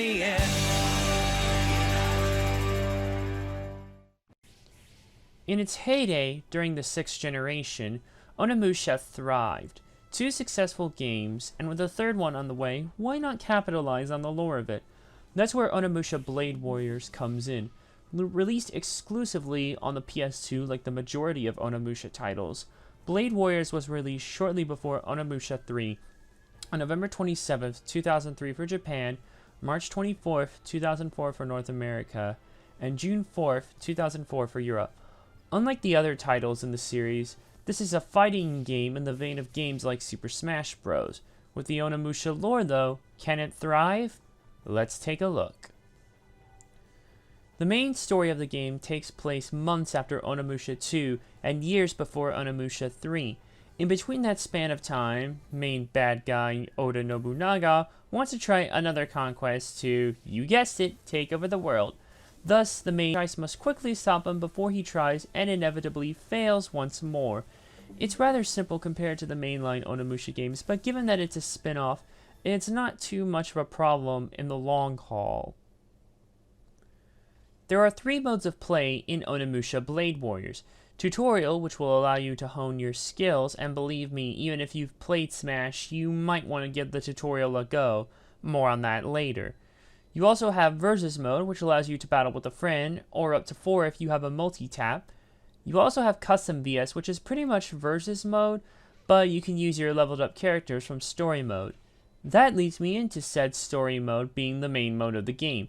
the end. In its heyday during the 6th generation, Onimusha thrived. 2 successful games, and with a third one on the way, why not capitalize on the lore of it? That's where Onimusha Blade Warriors comes in. Released exclusively on the PS2 like the majority of Onimusha titles, Blade Warriors was released shortly before Onimusha 3 on November 27th, 2003 for Japan, March 24th, 2004 for North America, and June 4th, 2004 for Europe. Unlike the other titles in the series, this is a fighting game in the vein of games like Super Smash Bros. With the Onimusha lore though, can it thrive? Let's take a look. The main story of the game takes place months after Onimusha 2 and years before Onimusha 3. In between that span of time, main bad guy Oda Nobunaga wants to try another conquest to, you guessed it, take over the world. Thus, the main guy must quickly stop him before he tries and inevitably fails once more. It's rather simple compared to the mainline Onimusha games, but given that it's a spin-off, it's not too much of a problem in the long haul. There are 3 modes of play in Onimusha Blade Warriors. Tutorial, which will allow you to hone your skills, and believe me, even if you've played Smash, you might want to give the tutorial a go. More on that later. You also have Versus Mode, which allows you to battle with a friend, or up to 4 if you have a multi-tap. You also have Custom VS, which is pretty much Versus Mode, but you can use your leveled up characters from Story Mode. That leads me into said Story Mode being the main mode of the game.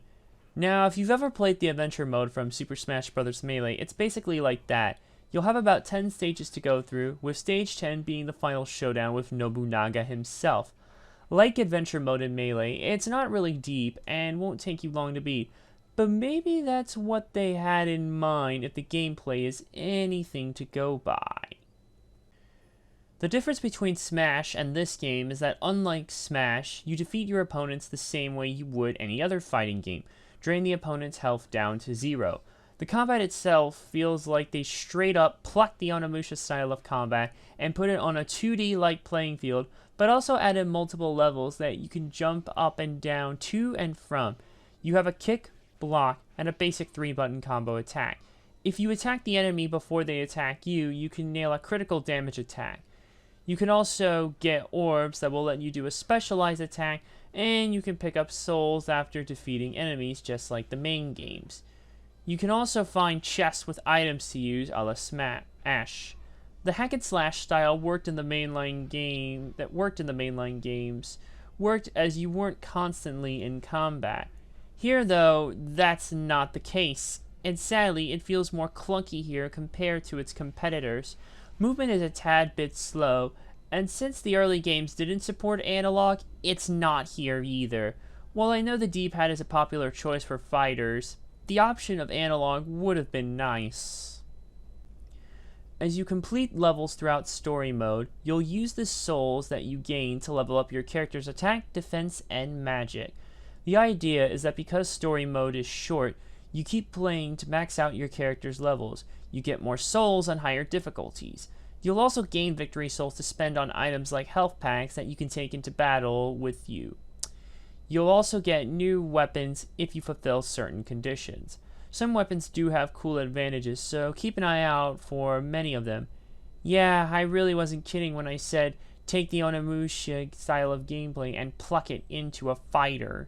Now, if you've ever played the Adventure Mode from Super Smash Bros. Melee, it's basically like that. You'll have about 10 stages to go through, with stage 10 being the final showdown with Nobunaga himself. Like Adventure Mode in Melee, it's not really deep and won't take you long to beat, but maybe that's what they had in mind if the gameplay is anything to go by. The difference between Smash and this game is that unlike Smash, you defeat your opponents the same way you would any other fighting game, drain the opponent's health down to 0. The combat itself feels like they straight up plucked the Onimusha style of combat and put it on a 2D-like playing field, but also added multiple levels that you can jump up and down to and from. You have a kick, block, and a basic 3-button combo attack. If you attack the enemy before they attack you, you can nail a critical damage attack. You can also get orbs that will let you do a specialized attack, and you can pick up souls after defeating enemies just like the main games. You can also find chests with items to use a la Smash. The hack and slash style worked in the mainline games worked as you weren't constantly in combat. Here though, that's not the case, and sadly it feels more clunky here compared to its competitors. Movement is a tad bit slow, and since the early games didn't support analog, it's not here either. While I know the D-pad is a popular choice for fighters, the option of analog would have been nice. As you complete levels throughout story mode, you'll use the souls that you gain to level up your character's attack, defense, and magic. The idea is that because story mode is short, you keep playing to max out your character's levels. You get more souls on higher difficulties. You'll also gain victory souls to spend on items like health packs that you can take into battle with you. You'll also get new weapons if you fulfill certain conditions. Some weapons do have cool advantages, so keep an eye out for many of them. Yeah, I really wasn't kidding when I said take the Onimusha style of gameplay and pluck it into a fighter.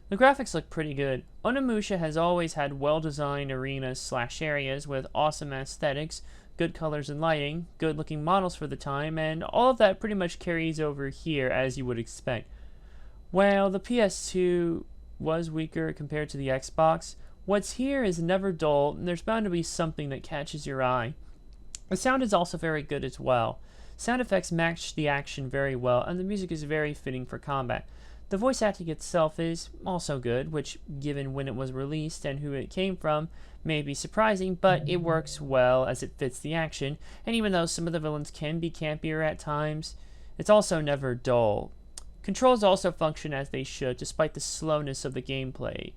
The graphics look pretty good. Onimusha has always had well-designed arenas/areas with awesome aesthetics, good colors and lighting, good-looking models for the time, and all of that pretty much carries over here as you would expect. While the PS2 was weaker compared to the Xbox, what's here is never dull, and there's bound to be something that catches your eye. The sound is also very good as well. Sound effects match the action very well, and the music is very fitting for combat. The voice acting itself is also good, which, given when it was released and who it came from, may be surprising, but it works well as it fits the action, and even though some of the villains can be campier at times, it's also never dull. Controls also function as they should, despite the slowness of the gameplay.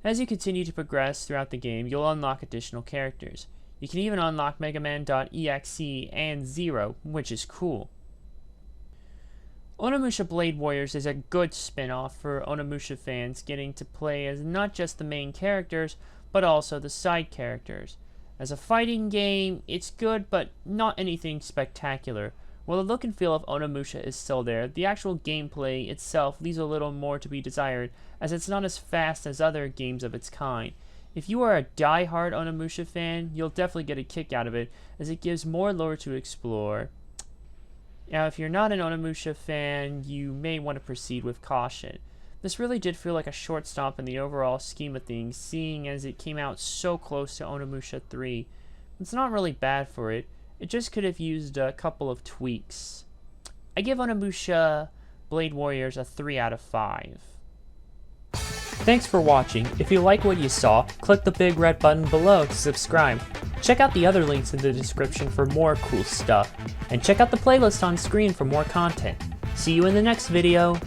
As you continue to progress throughout the game, you'll unlock additional characters. You can even unlock Mega Man.exe and Zero, which is cool. Onimusha Blade Warriors is a good spin-off for Onimusha fans, getting to play as not just the main characters, but also the side characters. As a fighting game, it's good, but not anything spectacular. While the look and feel of Onimusha is still there, the actual gameplay itself leaves a little more to be desired, as it's not as fast as other games of its kind. If you are a die-hard Onimusha fan, you'll definitely get a kick out of it, as it gives more lore to explore. Now, if you're not an Onimusha fan, you may want to proceed with caution. This really did feel like a short stop in the overall scheme of things, seeing as it came out so close to Onimusha 3. It's not really bad for it, it just could have used a couple of tweaks. I give Onimusha Blade Warriors a 3 out of 5. Thanks for watching. If you like what you saw, click the big red button below to subscribe. Check out the other links in the description for more cool stuff, and check out the playlist on screen for more content. See you in the next video.